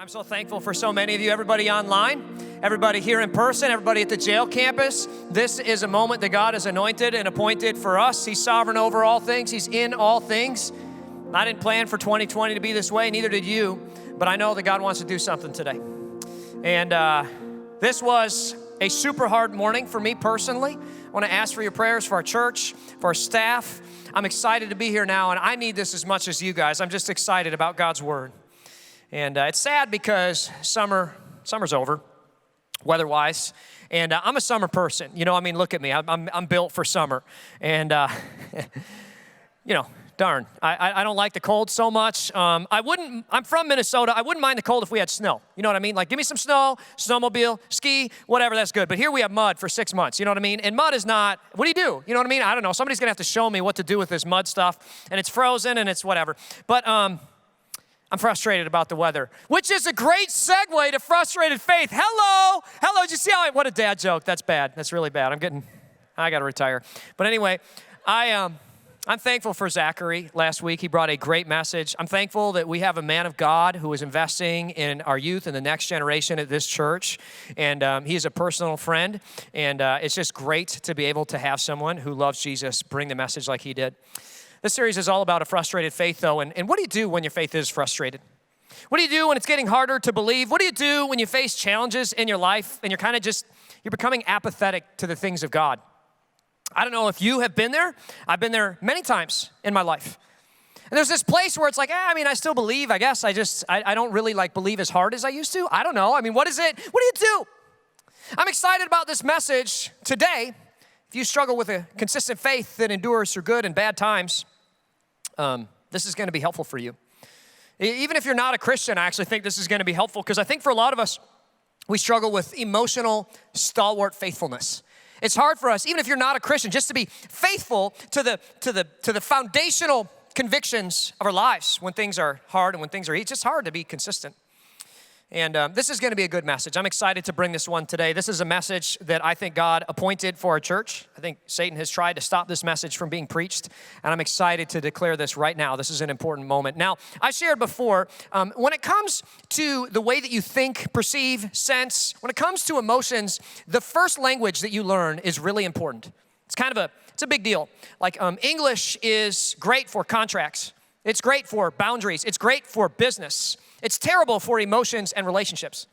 I'm so thankful for so many of you, everybody online, everybody here in person, everybody at the jail campus. This is a moment that God has anointed and appointed for us. He's sovereign over all things. He's in all things. I didn't plan for 2020 to be this way, neither did you, but I know that God wants to do something today. And this was a super hard morning for me personally. I want to ask for your prayers for our church, for our staff. I'm excited to be here now, and I need this as much as you guys. I'm just excited about God's word. And it's sad because summer's over, weather-wise, and I'm a summer person. You know, I mean, look at me. I'm built for summer, and you know, darn, I don't like the cold so much. I'm from Minnesota. I wouldn't mind the cold if we had snow. You know what I mean? Like, give me some snow, snowmobile, ski, whatever, that's good. But here we have mud for 6 months. You know what I mean? And mud is not, what do you do? You know what I mean? I don't know. Somebody's going to have to show me what to do with this mud stuff, and it's frozen, and it's whatever. But I'm frustrated about the weather, which is a great segue to frustrated faith. Hello. Did you see what a dad joke? That's bad. That's really bad. I got to retire. But anyway, I'm thankful for Zachary last week. He brought a great message. I'm thankful that we have a man of God who is investing in our youth and the next generation at this church. And he is a personal friend. And it's just great to be able to have someone who loves Jesus bring the message like he did. This series is all about a frustrated faith, though, and what do you do when your faith is frustrated? What do you do when it's getting harder to believe? What do you do when you face challenges in your life and you're becoming apathetic to the things of God? I don't know if you have been there. I've been there many times in my life. And there's this place where it's like, I still believe, I guess. I don't really believe as hard as I used to. I don't know. What is it? What do you do? I'm excited about this message today. If you struggle with a consistent faith that endures through good and bad times, this is going to be helpful for you. Even if you're not a Christian, I actually think this is going to be helpful because I think for a lot of us, we struggle with emotional, stalwart faithfulness. It's hard for us, even if you're not a Christian, just to be faithful to the foundational convictions of our lives when things are hard and when things are easy. It's just hard to be consistent. And this is going to be a good message. I'm excited to bring this one today. This is a message that I think God appointed for our church. I think Satan has tried to stop this message from being preached, and I'm excited to declare this right now. This is an important moment. Now, I shared before, when it comes to the way that you think, perceive, sense, when it comes to emotions, the first language that you learn is really important. It's a big deal. English is great for contracts. It's great for boundaries. It's great for business. It's terrible for emotions and relationships.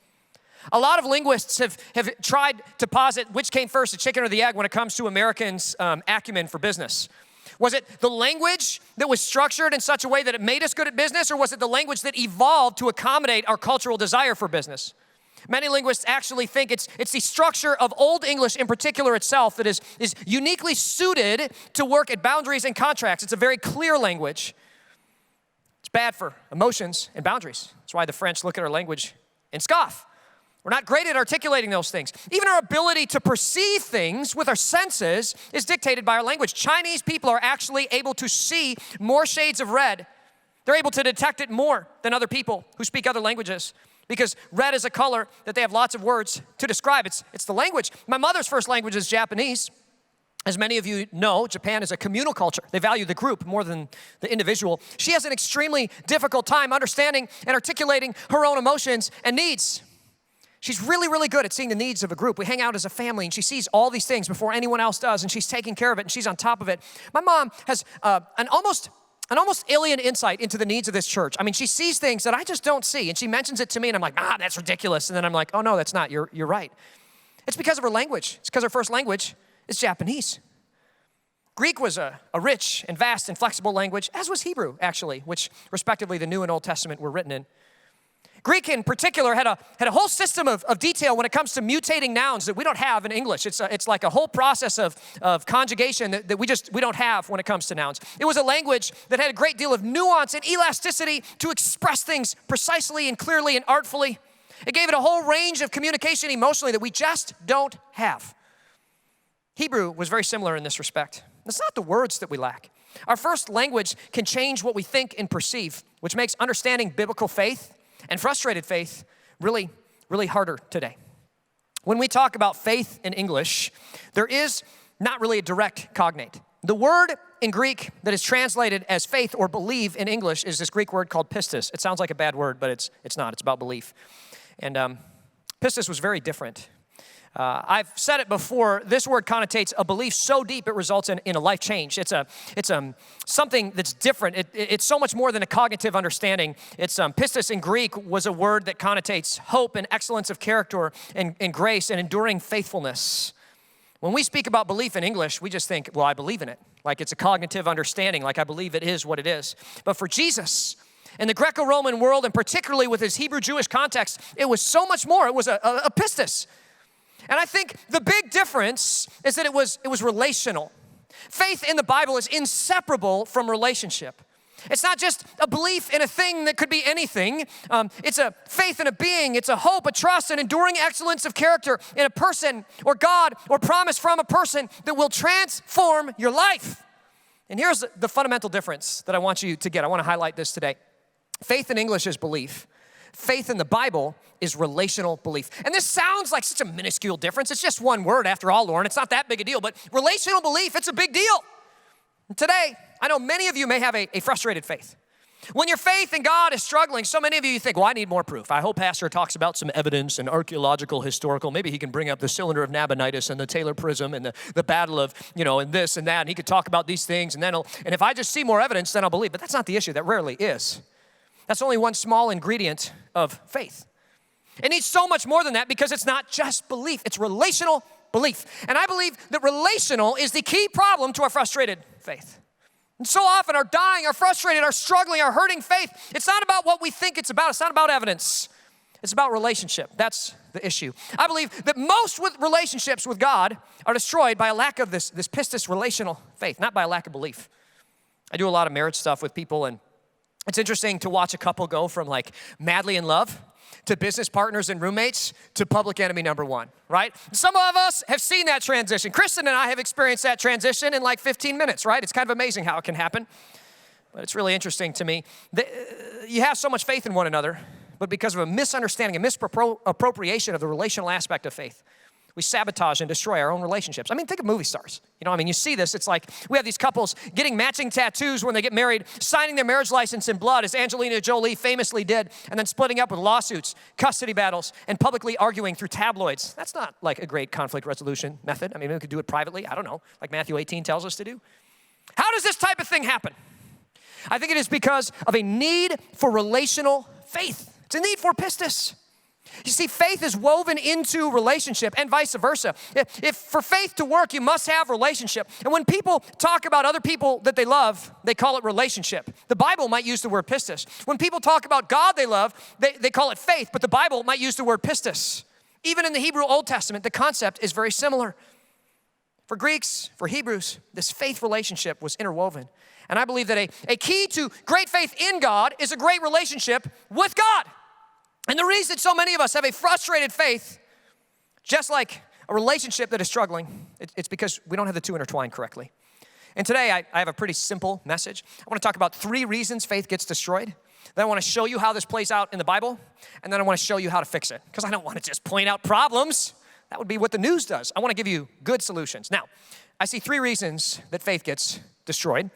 A lot of linguists have tried to posit which came first, the chicken or the egg, when it comes to Americans' acumen for business. Was it the language that was structured in such a way that it made us good at business, or was it the language that evolved to accommodate our cultural desire for business? Many linguists actually think it's the structure of Old English in particular itself that is uniquely suited to work at boundaries and contracts. It's a very clear language. It's bad for emotions and boundaries. That's why the French look at our language and scoff. We're not great at articulating those things. Even our ability to perceive things with our senses is dictated by our language. Chinese people are actually able to see more shades of red. They're able to detect it more than other people who speak other languages because red is a color that they have lots of words to describe. It's the language. My mother's first language is Japanese. As many of you know, Japan is a communal culture. They value the group more than the individual. She has an extremely difficult time understanding and articulating her own emotions and needs. She's really, really good at seeing the needs of a group. We hang out as a family, and she sees all these things before anyone else does, and she's taking care of it, and she's on top of it. My mom has an almost alien insight into the needs of this church. She sees things that I just don't see, and she mentions it to me, and I'm like, that's ridiculous. And then I'm like, oh, no, that's not. You're right. It's because of her language. It's because her first language is Japanese. Greek was a rich and vast and flexible language, as was Hebrew, actually, which respectively the New and Old Testament were written in. Greek in particular had a whole system of detail when it comes to mutating nouns that we don't have in English. It's like a whole process of conjugation that we don't have when it comes to nouns. It was a language that had a great deal of nuance and elasticity to express things precisely and clearly and artfully. It gave it a whole range of communication emotionally that we just don't have. Hebrew was very similar in this respect. It's not the words that we lack. Our first language can change what we think and perceive, which makes understanding biblical faith and frustrated faith really, really harder today. When we talk about faith in English, there is not really a direct cognate. The word in Greek that is translated as faith or believe in English is this Greek word called pistis. It sounds like a bad word, but it's not. It's about belief. And pistis was very different. I've said it before, this word connotates a belief so deep it results in a life change. It's something that's different. It's so much more than a cognitive understanding. Pistis in Greek was a word that connotates hope and excellence of character and grace and enduring faithfulness. When we speak about belief in English, we just think, well, I believe in it. Like it's a cognitive understanding, like I believe it is what it is. But for Jesus, in the Greco-Roman world, and particularly with his Hebrew-Jewish context, it was so much more. It was a pistis. And I think the big difference is that it was relational. Faith in the Bible is inseparable from relationship. It's not just a belief in a thing that could be anything. It's a faith in a being. It's a hope, a trust, an enduring excellence of character in a person or God or promise from a person that will transform your life. And here's the fundamental difference that I want you to get. I want to highlight this today. Faith in English is belief. Faith in the Bible is relational belief. And this sounds like such a minuscule difference. It's just one word after all, Lauren. It's not that big a deal, but relational belief, it's a big deal. And today, I know many of you may have a frustrated faith. When your faith in God is struggling, so many of you think, well, I need more proof. I hope Pastor talks about some evidence and archaeological, historical. Maybe he can bring up the cylinder of Nabonidus and the Taylor Prism and the battle of, and this and that. And he could talk about these things. And if I just see more evidence, then I'll believe. But that's not the issue. That rarely is. That's only one small ingredient of faith. It needs so much more than that because it's not just belief. It's relational belief. And I believe that relational is the key problem to our frustrated faith. And so often our dying, our frustrated, our struggling, our hurting faith, it's not about what we think it's about. It's not about evidence. It's about relationship. That's the issue. I believe that most relationships with God are destroyed by a lack of this pistis relational faith, not by a lack of belief. I do a lot of marriage stuff with people, and it's interesting to watch a couple go from like madly in love to business partners and roommates to public enemy number one, right? Some of us have seen that transition. Kristen and I have experienced that transition in like 15 minutes, right? It's kind of amazing how it can happen. But it's really interesting to me. You have so much faith in one another, but because of a misunderstanding, a misappropriation of the relational aspect of faith, we sabotage and destroy our own relationships. I mean, think of movie stars. You see this. It's like we have these couples getting matching tattoos when they get married, signing their marriage license in blood, as Angelina Jolie famously did, and then splitting up with lawsuits, custody battles, and publicly arguing through tabloids. That's not like a great conflict resolution method. I mean, we could do it privately. I don't know, like Matthew 18 tells us to do. How does this type of thing happen? I think it is because of a need for relational faith. It's a need for pistis. You see, faith is woven into relationship and vice versa. If for faith to work, you must have relationship. And when people talk about other people that they love, they call it relationship. The Bible might use the word pistis. When people talk about God they love, they call it faith, but the Bible might use the word pistis. Even in the Hebrew Old Testament, the concept is very similar. For Greeks, for Hebrews, this faith relationship was interwoven. And I believe that a key to great faith in God is a great relationship with God. And the reason so many of us have a frustrated faith, just like a relationship that is struggling, it's because we don't have the two intertwined correctly. And today I have a pretty simple message. I want to talk about 3 reasons faith gets destroyed. Then I want to show you how this plays out in the Bible. And then I want to show you how to fix it. Because I don't want to just point out problems. That would be what the news does. I want to give you good solutions. Now, I see 3 reasons that faith gets destroyed.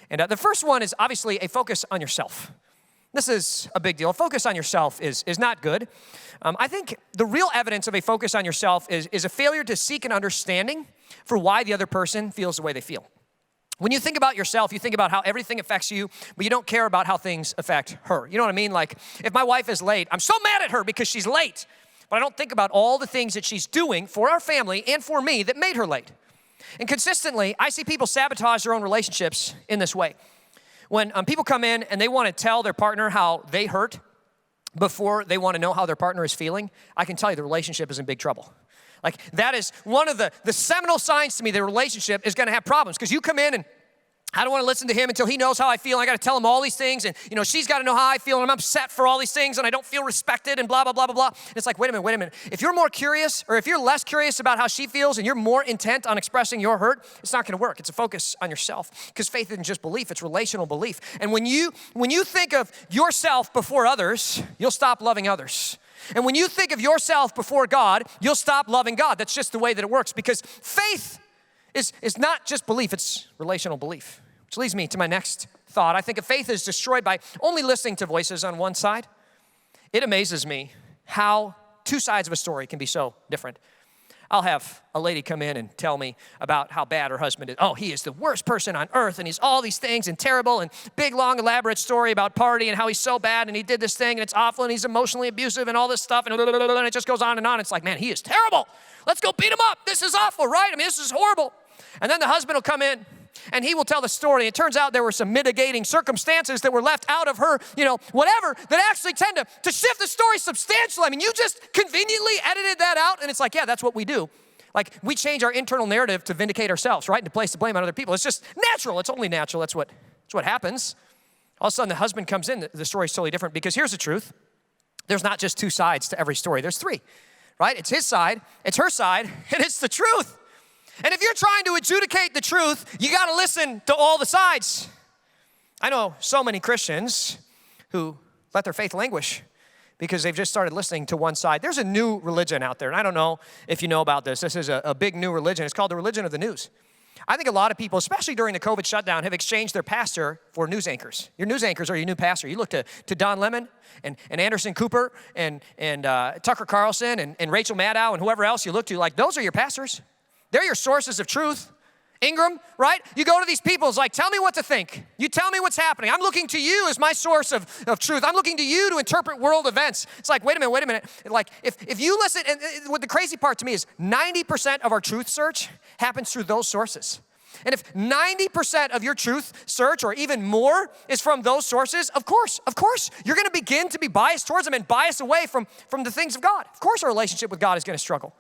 And the first one is obviously a focus on yourself. This is a big deal. A focus on yourself is not good. I think the real evidence of a focus on yourself is a failure to seek an understanding for why the other person feels the way they feel. When you think about yourself, you think about how everything affects you, but you don't care about how things affect her. You know what I mean? Like, if my wife is late, I'm so mad at her because she's late, but I don't think about all the things that she's doing for our family and for me that made her late. And consistently, I see people sabotage their own relationships in this way. When people come in and they want to tell their partner how they hurt before they want to know how their partner is feeling, I can tell you the relationship is in big trouble. Like, that is one of the seminal signs to me the relationship is going to have problems. Because you come in and I don't want to listen to him until he knows how I feel. I got to tell him all these things. And, she's got to know how I feel. And I'm upset for all these things. And I don't feel respected and blah, blah, blah, blah, blah. And it's like, wait a minute. If you're more curious or if you're less curious about how she feels and you're more intent on expressing your hurt, it's not going to work. It's a focus on yourself. Because faith isn't just belief. It's relational belief. And when you think of yourself before others, you'll stop loving others. And when you think of yourself before God, you'll stop loving God. That's just the way that it works. Because faith is not just belief, it's relational belief. Which leads me to my next thought. I think if faith is destroyed by only listening to voices on one side, it amazes me how two sides of a story can be so different. I'll have a lady come in and tell me about how bad her husband is. Oh, he is the worst person on earth, and he's all these things and terrible, and big, long, elaborate story about party and how he's so bad, and he did this thing, and it's awful, and he's emotionally abusive, and all this stuff, and it just goes on and on. It's like, man, he is terrible. Let's go beat him up. This is awful, right? I mean, this is horrible. And then the husband will come in, and he will tell the story. It turns out there were some mitigating circumstances that were left out of her, whatever, that actually tend to shift the story substantially. I mean, you just conveniently edited that out, and it's like, yeah, that's what we do. Like, we change our internal narrative to vindicate ourselves, right? And to place the blame on other people. It's just natural. It's only natural. That's what happens. All of a sudden, the husband comes in. The story's totally different because here's the truth. There's not just two sides to every story. There's three, right? It's his side, it's her side, and it's the truth. And if you're trying to adjudicate the truth, you got to listen to all the sides. I know so many Christians who let their faith languish because they've just started listening to one side. There's a new religion out there, and I don't know if you know about this. This is a big new religion. It's called the religion of the news. I think a lot of people, especially during the COVID shutdown, have exchanged their pastor for news anchors. Your news anchors are your new pastor. You look to Don Lemon and Anderson Cooper and Tucker Carlson and Rachel Maddow and whoever else you look to, like those are your pastors. They're your sources of truth. Ingram, right? You go to these people, it's like, tell me what to think. You tell me what's happening. I'm looking to you as my source of truth. I'm looking to you to interpret world events. It's like, wait a minute. Like, if you listen, and what the crazy part to me is 90% of our truth search happens through those sources. And if 90% of your truth search or even more is from those sources, of course, you're going to begin to be biased towards them and biased away from the things of God. Of course, our relationship with God is going to struggle.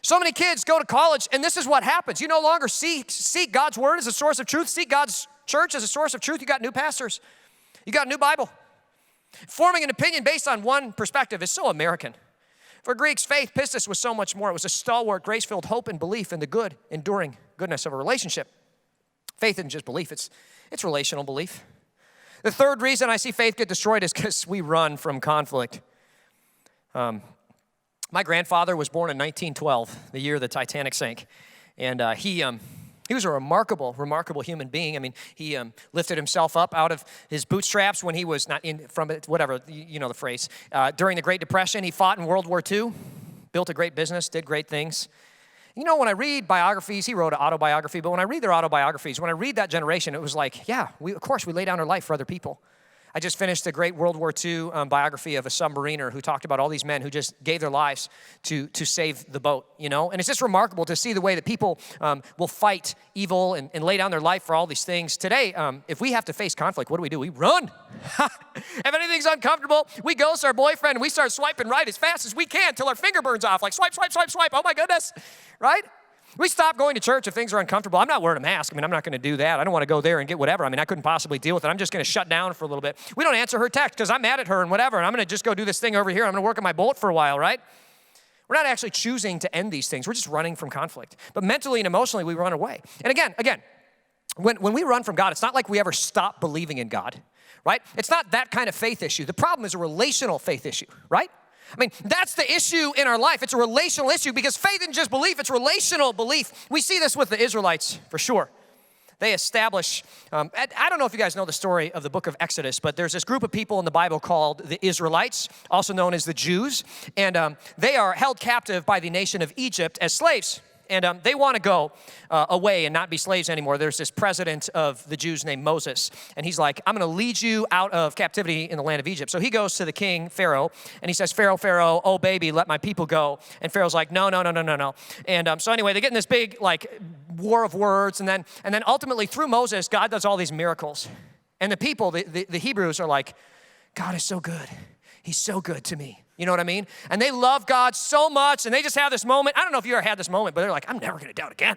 So many kids go to college, and this is what happens. You no longer seek God's word as a source of truth, seek God's church as a source of truth. You got new pastors. You got a new Bible. Forming an opinion based on one perspective is so American. For Greeks, faith, pistis, was so much more. It was a stalwart, grace-filled hope and belief in the good, enduring goodness of a relationship. Faith isn't just belief, it's relational belief. The third reason I see faith get destroyed is because we run from conflict. My grandfather was born in 1912, the year the Titanic sank. And he was a remarkable human being. I mean, he lifted himself up out of his bootstraps when he was not in, from it, whatever, you know the phrase. During the Great Depression, he fought in World War II, built a great business, did great things. You know, when I read biographies, he wrote an autobiography, but when I read their autobiographies, when I read that generation, it was like, yeah, of course, we lay down our life for other people. I just finished the great World War II biography of a submariner who talked about all these men who just gave their lives to save the boat, you know? And it's just remarkable to see the way that people will fight evil and lay down their life for all these things. Today, if we have to face conflict, what do? We run. If anything's uncomfortable, we ghost our boyfriend and we start swiping right as fast as we can till our finger burns off. Like swipe, swipe, swipe, swipe. Oh my goodness, right? We stop going to church if things are uncomfortable. I'm not wearing a mask. I mean, I'm not going to do that. I don't want to go there and get whatever. I mean, I couldn't possibly deal with it. I'm just going to shut down for a little bit. We don't answer her text because I'm mad at her and whatever, and I'm going to just go do this thing over here. I'm going to work on my boat for a while, right? We're not actually choosing to end these things. We're just running from conflict. But mentally and emotionally, we run away. And again, when we run from God, it's not like we ever stop believing in God, right? It's not that kind of faith issue. The problem is a relational faith issue, right? I mean, that's the issue in our life. It's a relational issue because faith isn't just belief, it's relational belief. We see this with the Israelites for sure. They establish, I don't know if you guys know the story of the book of Exodus, but there's this group of people in the Bible called the Israelites, also known as the Jews, and they are held captive by the nation of Egypt as slaves. And they want to go away and not be slaves anymore. There's this president of the Jews named Moses. And he's like, I'm going to lead you out of captivity in the land of Egypt. So he goes to the king, Pharaoh, and he says, Pharaoh, oh baby, let my people go. And Pharaoh's like, no. And so anyway, they get in this big war of words. And then ultimately through Moses, God does all these miracles. And the people, the Hebrews are like, God is so good. He's so good to me. You know what I mean? And they love God so much, and they just have this moment. I don't know if you ever had this moment, but they're like, I'm never going to doubt again.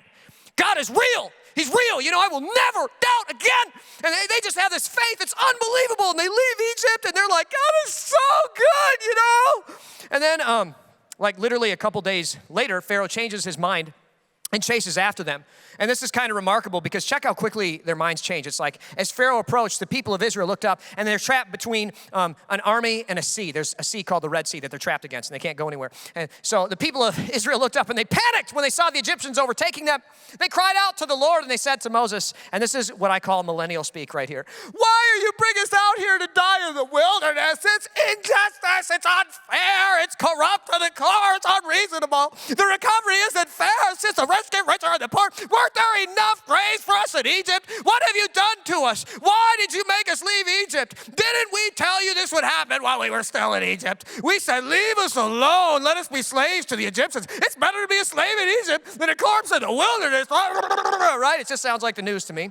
God is real. He's real. You know, I will never doubt again. And they just have this faith. It's unbelievable. And they leave Egypt, and they're like, God is so good, you know? And then, literally a couple days later, Pharaoh changes his mind and chases after them. And this is kind of remarkable because check how quickly their minds change. It's like as Pharaoh approached, the people of Israel looked up and they're trapped between an army and a sea. There's a sea called the Red Sea that they're trapped against and they can't go anywhere. And so the people of Israel looked up and they panicked when they saw the Egyptians overtaking them. They cried out to the Lord and they said to Moses, and this is what I call millennial speak right here. Why are you bringing us out here to die in the wilderness? It's injustice, it's unfair, it's corrupt to the core, it's unreasonable. The recovery isn't fair, it's just a rich get richer and the poor. Weren't there enough grace for us in Egypt? What have you done to us? Why did you make us leave Egypt? Didn't we tell you this would happen while we were still in Egypt? We said, leave us alone. Let us be slaves to the Egyptians. It's better to be a slave in Egypt than a corpse in the wilderness. Right? It just sounds like the news to me.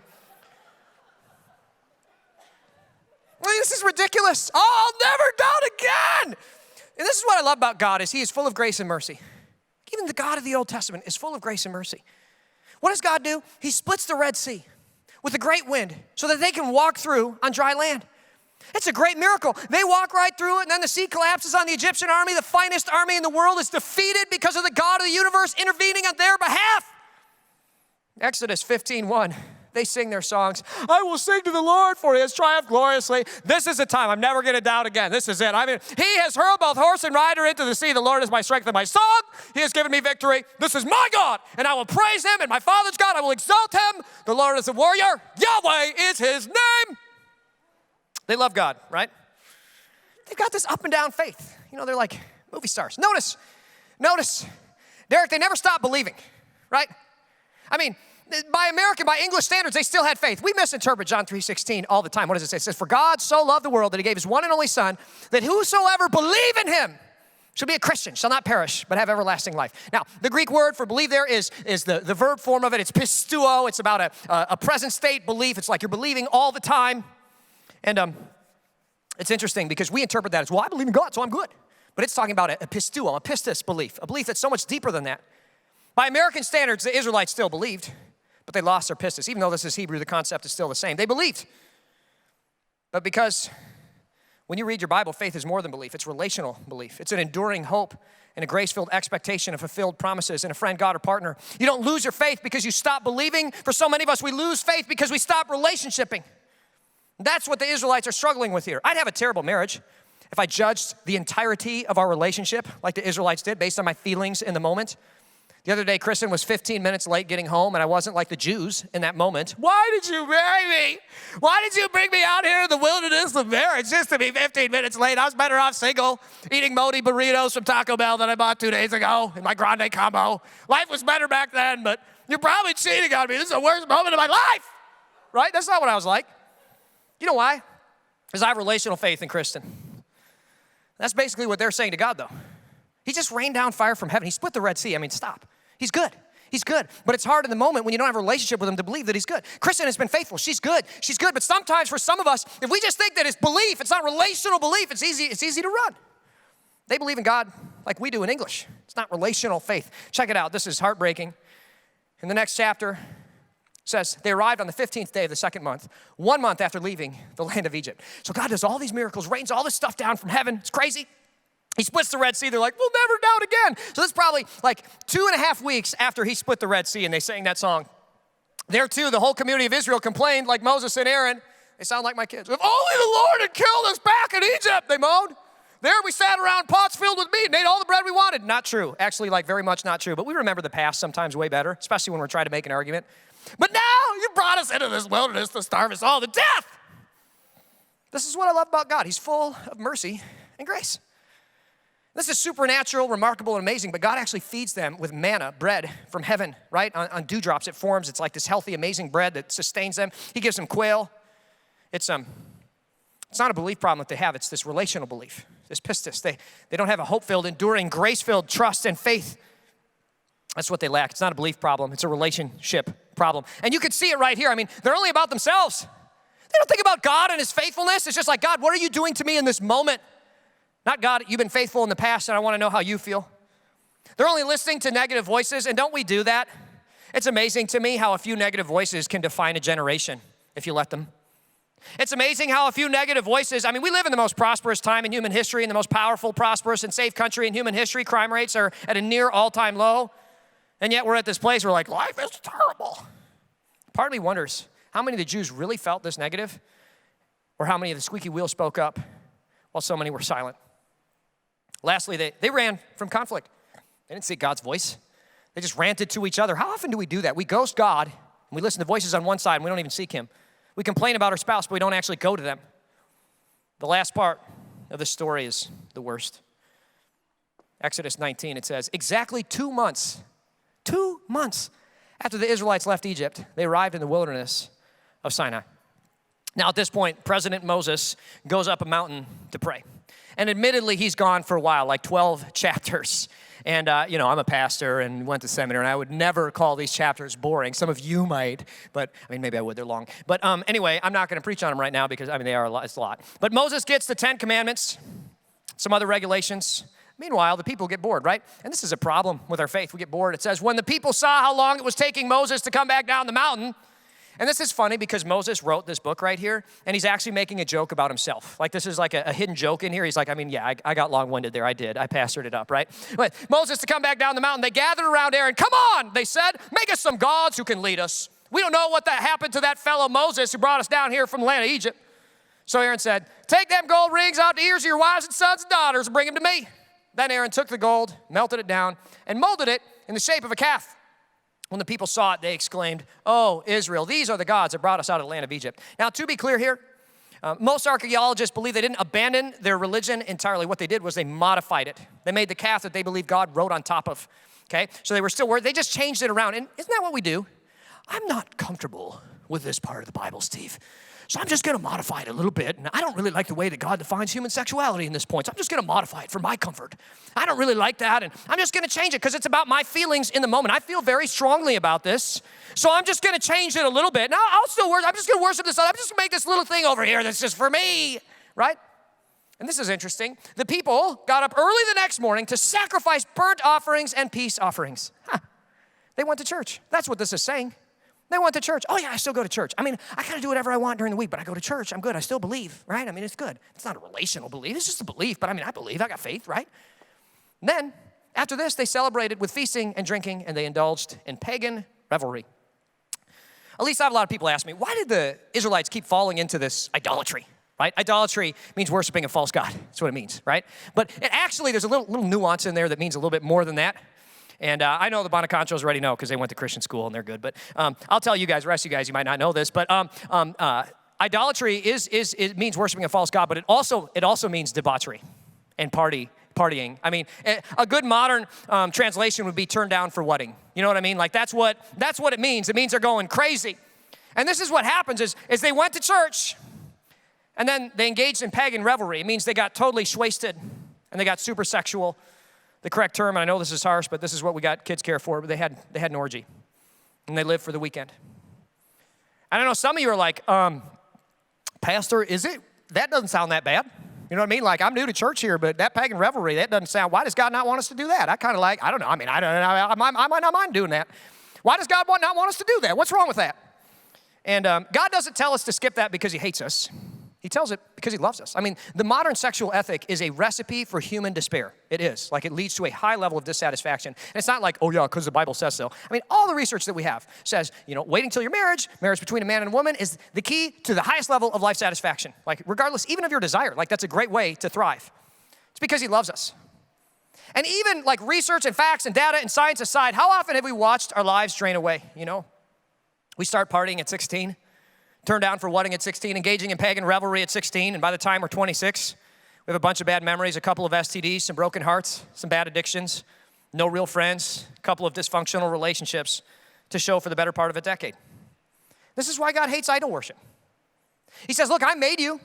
This is ridiculous. Oh, I'll never doubt again. And this is what I love about God is he is full of grace and mercy. Even the God of the Old Testament is full of grace and mercy. What does God do? He splits the Red Sea with a great wind so that they can walk through on dry land. It's a great miracle. They walk right through it, and then the sea collapses on the Egyptian army. The finest army in the world is defeated because of the God of the universe intervening on their behalf. Exodus 15:1. They sing their songs. I will sing to the Lord, for he has triumphed gloriously. This is the time. I'm never going to doubt again. This is it. I mean, he has hurled both horse and rider into the sea. The Lord is my strength and my song. He has given me victory. This is my God, and I will praise him. And my father's God, I will exalt him. The Lord is a warrior. Yahweh is his name. They love God, right? They've got this up and down faith. You know, they're like movie stars. Notice, Derek, they never stop believing, right? I mean, by English standards, they still had faith. We misinterpret John 3:16 all the time. What does it say? It says, for God so loved the world that he gave his one and only son, that whosoever believe in him shall be a Christian, shall not perish, but have everlasting life. Now, the Greek word for believe there is the verb form of it. It's pisteuo. It's about a present state belief. It's like you're believing all the time. And it's interesting because we interpret that as, well, I believe in God, so I'm good. But it's talking about a pisteuo, a pistis belief, a belief that's so much deeper than that. By American standards, the Israelites still believed, but they lost their pistis. Even though this is Hebrew, the concept is still the same. They believed. But because when you read your Bible, faith is more than belief. It's relational belief. It's an enduring hope and a grace-filled expectation of fulfilled promises and a friend, God, or partner. You don't lose your faith because you stop believing. For so many of us, we lose faith because we stop relationshiping. That's what the Israelites are struggling with here. I'd have a terrible marriage if I judged the entirety of our relationship like the Israelites did based on my feelings in the moment. The other day, Kristen was 15 minutes late getting home, and I wasn't like the Jews in that moment. Why did you marry me? Why did you bring me out here in the wilderness of marriage just to be 15 minutes late? I was better off single, eating Modi burritos from Taco Bell that I bought 2 days ago in my grande combo. Life was better back then, but you're probably cheating on me. This is the worst moment of my life, right? That's not what I was like. You know why? Because I have relational faith in Kristen. That's basically what they're saying to God, though. He just rained down fire from heaven. He split the Red Sea. I mean, stop. He's good. He's good. But it's hard in the moment when you don't have a relationship with him to believe that he's good. Kristen has been faithful. She's good. She's good. But sometimes for some of us, if we just think that it's belief, it's not relational belief, it's easy to run. They believe in God like we do in English. It's not relational faith. Check it out. This is heartbreaking. In the next chapter, it says, they arrived on the 15th day of the second month, 1 month after leaving the land of Egypt. So God does all these miracles, rains all this stuff down from heaven. It's crazy. He splits the Red Sea. They're like, we'll never doubt again. So this is probably like 2.5 weeks after he split the Red Sea and they sang that song. There too, the whole community of Israel complained like Moses and Aaron. They sound like my kids. If only the Lord had killed us back in Egypt, they moaned. There we sat around pots filled with meat and ate all the bread we wanted. Not true. Actually, like very much not true. But we remember the past sometimes way better, especially when we're trying to make an argument. But now you brought us into this wilderness to starve us all to death. This is what I love about God. He's full of mercy and grace. This is supernatural, remarkable, and amazing, but God actually feeds them with manna, bread from heaven, right? On dewdrops, it forms. It's like this healthy, amazing bread that sustains them. He gives them quail. It's not a belief problem that they have. It's this relational belief, this pistis. They don't have a hope-filled, enduring, grace-filled trust and faith. That's what they lack. It's not a belief problem. It's a relationship problem. And you can see it right here. I mean, they're only about themselves. They don't think about God and his faithfulness. It's just like, God, what are you doing to me in this moment? Not, God, you've been faithful in the past, and I want to know how you feel. They're only listening to negative voices, and don't we do that? It's amazing to me how a few negative voices can define a generation if you let them. It's amazing how a few negative voices, I mean, we live in the most prosperous time in human history, in the most powerful, prosperous, and safe country in human history. Crime rates are at a near all-time low. And yet we're at this place where like, life is terrible. Part of me wonders, how many of the Jews really felt this negative? Or how many of the squeaky wheel spoke up while so many were silent? Lastly, they ran from conflict. They didn't seek God's voice. They just ranted to each other. How often do we do that? We ghost God, and we listen to voices on one side, and we don't even seek him. We complain about our spouse, but we don't actually go to them. The last part of the story is the worst. Exodus 19, it says, exactly 2 months after the Israelites left Egypt, they arrived in the wilderness of Sinai. Now, at this point, President Moses goes up a mountain to pray. And admittedly, he's gone for a while, like 12 chapters. And, I'm a pastor and went to seminary, and I would never call these chapters boring. Some of you might, but, maybe I would. They're long. But anyway, I'm not going to preach on them right now because, they are a lot. It's a lot. But Moses gets the 10 Commandments, some other regulations. Meanwhile, the people get bored, right? And this is a problem with our faith. We get bored. It says, when the people saw how long it was taking Moses to come back down the mountain. And this is funny because Moses wrote this book right here, and he's actually making a joke about himself. Like, this is like a hidden joke in here. He's like, I got long-winded there. I did. I pastored it up, right? But Moses to come back down the mountain, they gathered around Aaron. Come on, they said, make us some gods who can lead us. We don't know what that happened to that fellow Moses who brought us down here from the land of Egypt. So Aaron said, take them gold rings out the ears of your wives and sons and daughters and bring them to me. Then Aaron took the gold, melted it down, and molded it in the shape of a calf. When the people saw it, they exclaimed, oh, Israel, these are the gods that brought us out of the land of Egypt. Now, to be clear here, most archaeologists believe they didn't abandon their religion entirely. What they did was they modified it. They made the calf that they believed God wrote on top of, okay? So they were still worried. They just changed it around. And isn't that what we do? I'm not comfortable with this part of the Bible, Steve. So I'm just going to modify it a little bit. And I don't really like the way that God defines human sexuality in this point. So I'm just going to modify it for my comfort. I don't really like that. And I'm just going to change it because it's about my feelings in the moment. I feel very strongly about this. So I'm just going to change it a little bit. Now I'll still worship. I'm just going to worship this. I'm just going to make this little thing over here that's just for me, right? And this is interesting. The people got up early the next morning to sacrifice burnt offerings and peace offerings. They went to church. That's what this is saying. They went to church. Oh, yeah, I still go to church. I kind of do whatever I want during the week, but I go to church. I'm good. I still believe, right? It's good. It's not a relational belief. It's just a belief, but I believe. I got faith, right? And then, after this, they celebrated with feasting and drinking, and they indulged in pagan revelry. At least I have a lot of people ask me, why did the Israelites keep falling into this idolatry, right? Idolatry means worshiping a false god. That's what it means, right? But actually, there's a little nuance in there that means a little bit more than that. And I know the Bonaconchos already know because they went to Christian school and they're good. But I'll tell you guys, the rest of you guys, you might not know this. But idolatry it means worshiping a false god, but it also means debauchery and partying. A good modern translation would be turned down for wedding. You know what I mean? Like that's what it means. It means they're going crazy. And this is what happens is they went to church and then they engaged in pagan revelry. It means they got totally wasted and they got super sexual. The correct term, and I know this is harsh, but this is what we got kids care for, but they had an orgy, and they lived for the weekend. And I know some of you are like, Pastor, that doesn't sound that bad. You know what I mean? Like, I'm new to church here, but that pagan revelry, that doesn't sound, why does God not want us to do that? I don't know. I might not mind doing that. Why does God not want us to do that? What's wrong with that? And God doesn't tell us to skip that because he hates us. He tells it because he loves us. The modern sexual ethic is a recipe for human despair. It is. Like, it leads to a high level of dissatisfaction. And it's not like, oh yeah, because the Bible says so. All the research that we have says, waiting till your marriage between a man and a woman is the key to the highest level of life satisfaction. Like, regardless, even of your desire, like that's a great way to thrive. It's because he loves us. And even like research and facts and data and science aside, how often have we watched our lives drain away, We start partying at 16. Turned down for wedding at 16, engaging in pagan revelry at 16, and by the time we're 26, we have a bunch of bad memories, a couple of STDs, some broken hearts, some bad addictions, no real friends, a couple of dysfunctional relationships to show for the better part of a decade. This is why God hates idol worship. He says, look, I made you.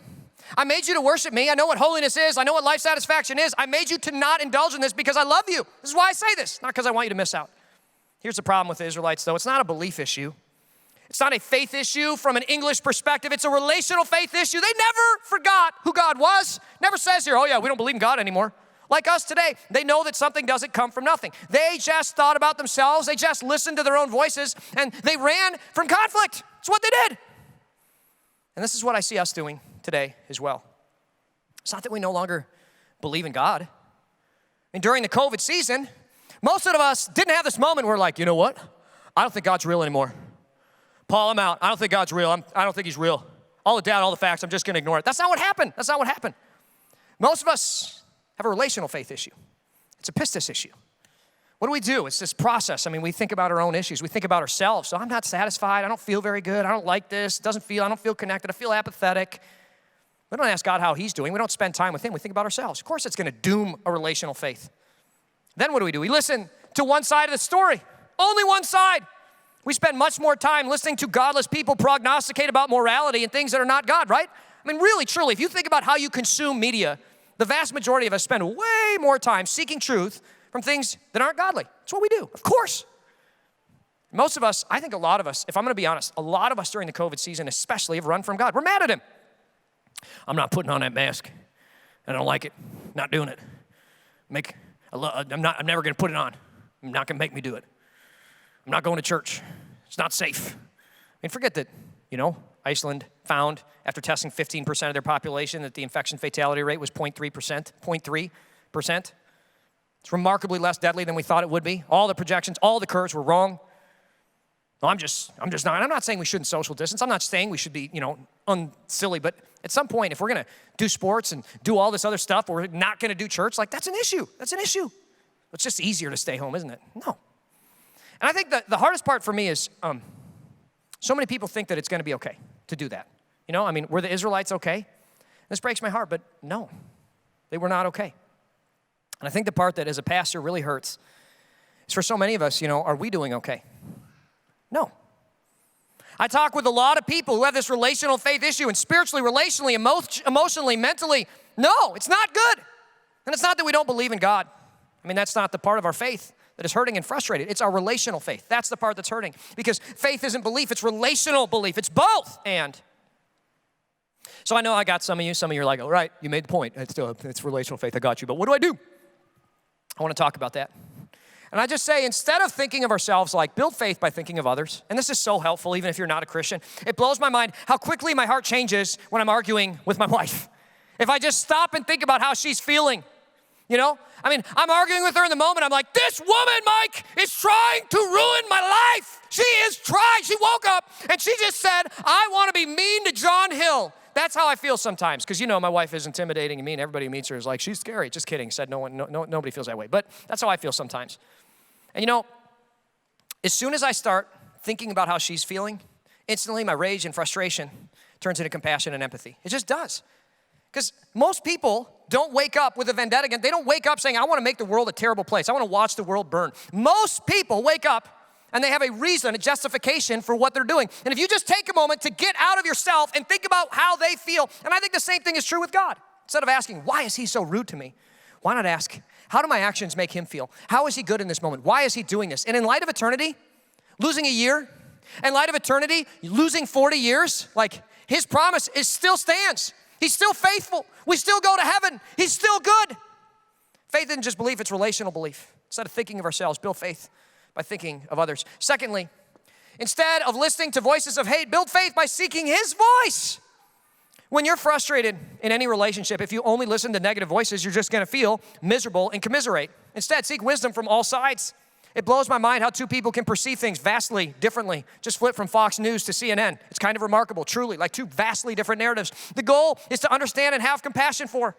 I made you to worship me. I know what holiness is. I know what life satisfaction is. I made you to not indulge in this because I love you. This is why I say this, not because I want you to miss out. Here's the problem with the Israelites, though. It's not a belief issue. It's not a faith issue from an English perspective. It's a relational faith issue. They never forgot who God was. Never says here, oh yeah, we don't believe in God anymore. Like us today, they know that something doesn't come from nothing. They just thought about themselves. They just listened to their own voices, and they ran from conflict. It's what they did. And this is what I see us doing today as well. It's not that we no longer believe in God. During the COVID season, Most of us didn't have this moment where we're like, you know what? I don't think God's real anymore. Paul, I'm out. I don't think God's real. I don't think he's real. All the doubt, all the facts, I'm just going to ignore it. That's not what happened. That's not what happened. Most of us have a relational faith issue. It's a pistis issue. What do? It's this process. I mean, we think about our own issues. We think about ourselves. So I'm not satisfied. I don't feel very good. I don't like this. I don't feel connected. I feel apathetic. We don't ask God how he's doing. We don't spend time with him. We think about ourselves. Of course, it's going to doom a relational faith. Then what do? We listen to one side of the story. Only one side. We spend much more time listening to godless people prognosticate about morality and things that are not God, right? I mean, really, truly, if you think about how you consume media, the vast majority of us spend way more time seeking truth from things that aren't godly. That's what we do, of course. Most of us, I think a lot of us, if I'm going to be honest, a lot of us during the COVID season especially have run from God. We're mad at him. I'm not putting on that mask. I don't like it. Not doing it. I'm never going to put it on. I'm not going to make me do it. I'm not going to church. It's not safe. I mean, forget that, Iceland found after testing 15% of their population that the infection fatality rate was 0.3%. It's remarkably less deadly than we thought it would be. All the projections, all the curves were wrong. No, I'm not saying we shouldn't social distance. I'm not saying we should be, unsilly, but at some point, if we're going to do sports and do all this other stuff, but we're not going to do church, that's an issue. That's an issue. It's just easier to stay home, isn't it? No. And I think the hardest part for me is so many people think that it's going to be okay to do that. Were the Israelites okay? This breaks my heart, but no, they were not okay. And I think the part that as a pastor really hurts is for so many of us, are we doing okay? No. I talk with a lot of people who have this relational faith issue and spiritually, relationally, emotionally, mentally. No, it's not good. And it's not that we don't believe in God. That's not the part of our faith that is hurting and frustrated. It's our relational faith. That's the part that's hurting. Because faith isn't belief, it's relational belief. It's both and. So I know I got some of you are like, all right, you made the point. It's relational faith, I got you. But what do? I want to talk about that. And I just say, instead of thinking of ourselves like, build faith by thinking of others. And this is so helpful, even if you're not a Christian. It blows my mind how quickly my heart changes when I'm arguing with my wife. If I just stop and think about how she's feeling. I'm arguing with her in the moment. I'm like, this woman, Mike, is trying to ruin my life. She is trying. She woke up and she just said, I want to be mean to John Hill. That's how I feel sometimes, because my wife is intimidating and mean. Everybody who meets her is like, she's scary. Just kidding. Said nobody feels that way. But that's how I feel sometimes. And as soon as I start thinking about how she's feeling, instantly my rage and frustration turns into compassion and empathy. It just does. Because most people don't wake up with a vendetta. They don't wake up saying, I want to make the world a terrible place. I want to watch the world burn. Most people wake up and they have a reason, a justification for what they're doing. And if you just take a moment to get out of yourself and think about how they feel, and I think the same thing is true with God. Instead of asking, why is he so rude to me? Why not ask, how do my actions make him feel? How is he good in this moment? Why is he doing this? And in light of eternity, losing a year, in light of eternity, losing 40 years, his promise still stands. He's still faithful. We still go to heaven. He's still good. Faith isn't just belief, it's relational belief. Instead of thinking of ourselves, build faith by thinking of others. Secondly, instead of listening to voices of hate, build faith by seeking his voice. When you're frustrated in any relationship, if you only listen to negative voices, you're just going to feel miserable and commiserate. Instead, seek wisdom from all sides. It blows my mind how two people can perceive things vastly differently. Just flip from Fox News to CNN. It's kind of remarkable, truly, two vastly different narratives. The goal is to understand and have compassion for.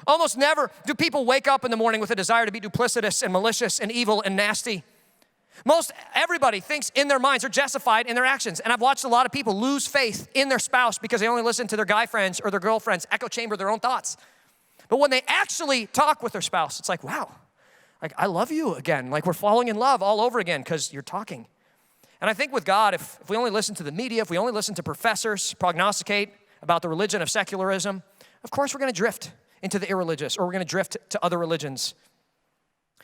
Almost never do people wake up in the morning with a desire to be duplicitous and malicious and evil and nasty. Everybody thinks in their minds, they're justified in their actions. And I've watched a lot of people lose faith in their spouse because they only listen to their guy friends or their girlfriends echo chamber their own thoughts. But when they actually talk with their spouse, it's like, wow, I love you again. We're falling in love all over again because you're talking. And I think with God, if we only listen to the media, if we only listen to professors prognosticate about the religion of secularism, of course we're going to drift into the irreligious, or we're going to drift to other religions.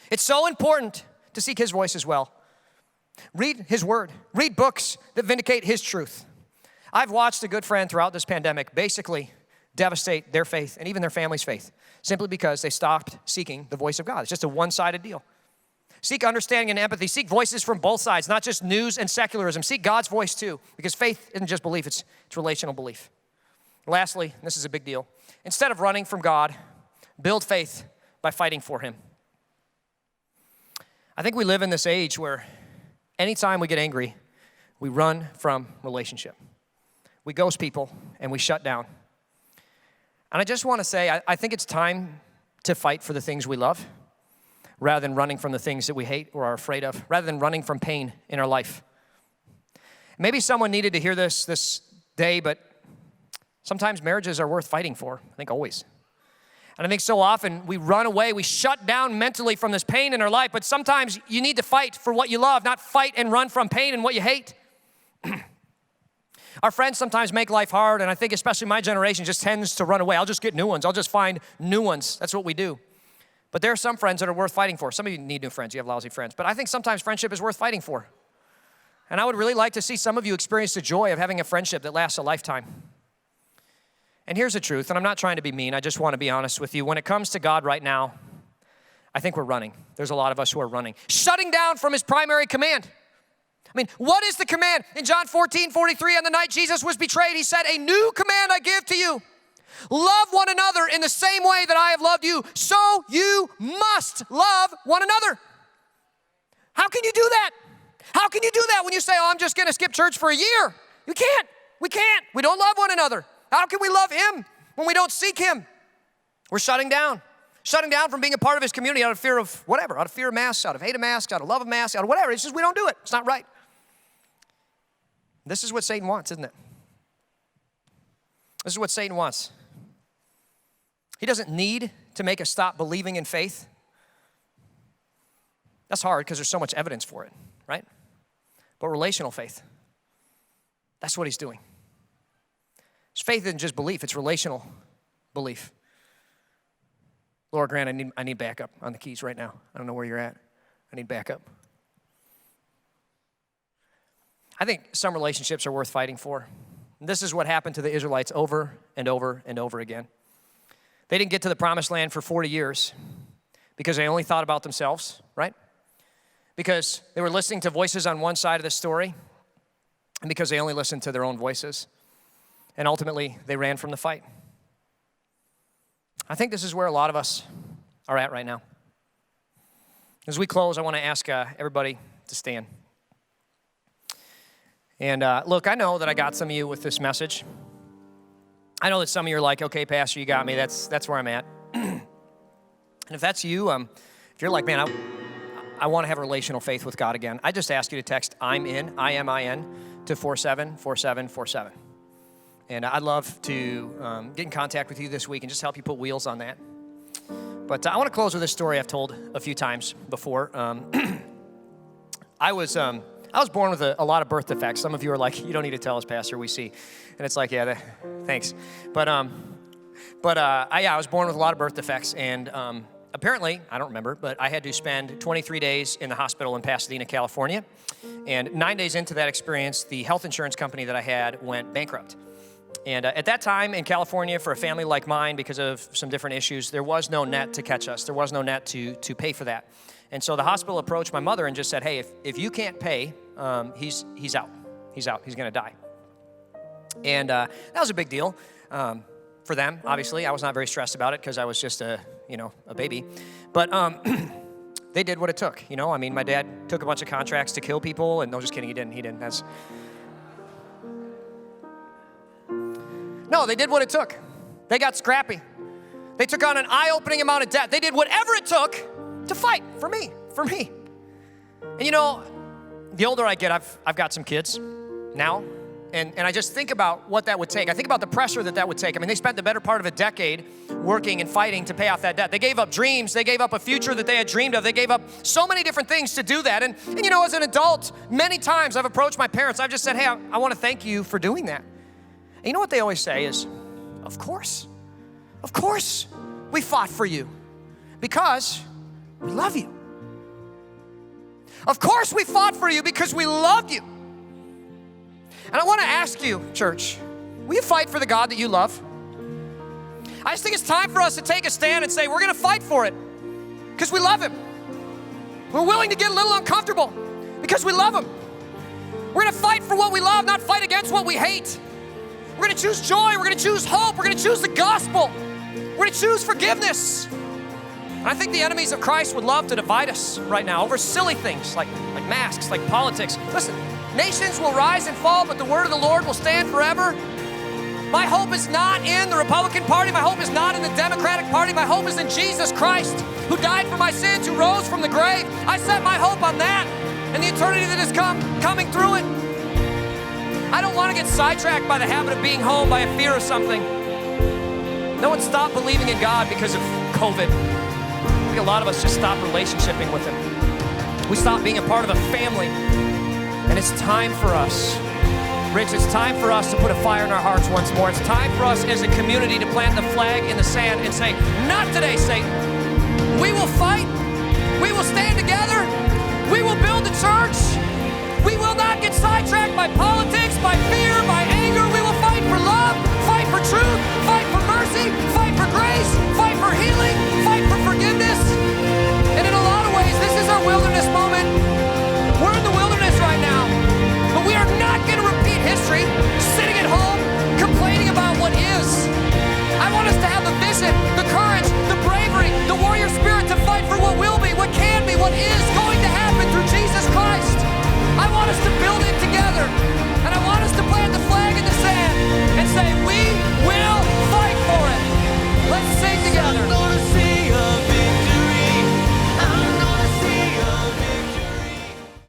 It's so important to seek his voice as well. Read his word. Read books that vindicate his truth. I've watched a good friend throughout this pandemic basically devastate their faith and even their family's faith simply because they stopped seeking the voice of God. It's just a one-sided deal. Seek understanding and empathy. Seek voices from both sides, not just news and secularism. Seek God's voice too, because faith isn't just belief, it's relational belief. Lastly, and this is a big deal, instead of running from God, build faith by fighting for him. I think we live in this age where anytime we get angry, we run from relationship. We ghost people and we shut down. And I just want to say, I think it's time to fight for the things we love rather than running from the things that we hate or are afraid of, rather than running from pain in our life. Maybe someone needed to hear this day, but sometimes marriages are worth fighting for. I think always. And I think so often we run away, we shut down mentally from this pain in our life, but sometimes you need to fight for what you love, not fight and run from pain and what you hate. Our friends sometimes make life hard, and I think especially my generation just tends to run away. I'll just get new ones. I'll just find new ones. That's what we do. But there are some friends that are worth fighting for. Some of you need new friends. You have lousy friends. But I think sometimes friendship is worth fighting for. And I would really like to see some of you experience the joy of having a friendship that lasts a lifetime. And here's the truth, and I'm not trying to be mean. I just want to be honest with you. When it comes to God right now, I think we're running. There's a lot of us who are running. Shutting down from his primary command. I mean, what is the command? In John 14:43, on the night Jesus was betrayed, he said, "A new command I give to you. Love one another in the same way that I have loved you. So you must love one another." How can you do that? How can you do that when you say, "Oh, I'm just going to skip church for a year"? You can't. We can't. We don't love one another. How can we love him when we don't seek him? We're shutting down. Shutting down from being a part of his community out of fear of whatever, out of fear of masks, out of hate of masks, out of love of masks, out of whatever. It's just we don't do it. It's not right. This is what Satan wants, isn't it? This is what Satan wants. He doesn't need to make us stop believing in faith. That's hard because there's so much evidence for it, right? But relational faith, that's what he's doing. Faith isn't just belief, it's relational belief. Lord Grant, I need backup on the keys right now. I don't know where you're at. I need backup. I think some relationships are worth fighting for. And this is what happened to the Israelites over and over and over again. They didn't get to the promised land for 40 years because they only thought about themselves, right? Because they were listening to voices on one side of the story and because they only listened to their own voices. And ultimately, they ran from the fight. I think this is where a lot of us are at right now. As we close, I want to ask everybody to stand. And look, I know that I got some of you with this message. I know that some of you are like, "Okay, Pastor, you got me. That's where I'm at." And if that's you, if you're like, "Man, I want to have a relational faith with God again," I just ask you to text "I'm in," I-M-I-N, to 474747. And I'd love to get in contact with you this week and just help you put wheels on that. But I want to close with this story I've told a few times before. I was born with a lot of birth defects. Some of you are like, "You don't need to tell us, Pastor, we see." And it's like, yeah, thanks. But I was born with a lot of birth defects. And apparently, I don't remember, but I had to spend 23 days in the hospital in Pasadena, California. And 9 days into that experience, the health insurance company that I had went bankrupt. And at that time in California, for a family like mine, because of some different issues, there was no net to catch us. There was no net to pay for that. And so the hospital approached my mother and just said, "Hey, if you can't pay, he's out. He's out. He's going to die." And that was a big deal for them, obviously. I was not very stressed about it because I was just a baby. But they did what it took. I mean, my dad took a bunch of contracts to kill people. And no, just kidding, he didn't. No, they did what it took. They got scrappy. They took on an eye-opening amount of debt. They did whatever it took to fight for me. And the older I get, I've got some kids now, and I just think about what that would take. I think about the pressure that would take. I mean, they spent the better part of a decade working and fighting to pay off that debt. They gave up dreams. They gave up a future that they had dreamed of. They gave up so many different things to do that. And as an adult, many times I've approached my parents. I've just said, "Hey, I want to thank you for doing that." And you know what they always say is, Of course, we fought for you because we love you. Of course we fought for you because we loved you. And I want to ask you, church, will you fight for the God that you love? I just think it's time for us to take a stand and say, we're going to fight for it because we love him. We're willing to get a little uncomfortable because we love him. We're going to fight for what we love, not fight against what we hate. We're going to choose joy. We're going to choose hope. We're going to choose the gospel. We're going to choose forgiveness. And I think the enemies of Christ would love to divide us right now over silly things like masks, like politics. Listen, nations will rise and fall, but the word of the Lord will stand forever. My hope is not in the Republican Party. My hope is not in the Democratic Party. My hope is in Jesus Christ, who died for my sins, who rose from the grave. I set my hope on that and the eternity that is coming through it. I don't want to get sidetracked by the habit of being home, by a fear of something. No one stopped believing in God because of COVID. I think a lot of us just stopped relationshiping with Him. We stopped being a part of a family. And it's time for us, Rich, it's time for us to put a fire in our hearts once more. It's time for us as a community to plant the flag in the sand and say, not today, Satan. We will fight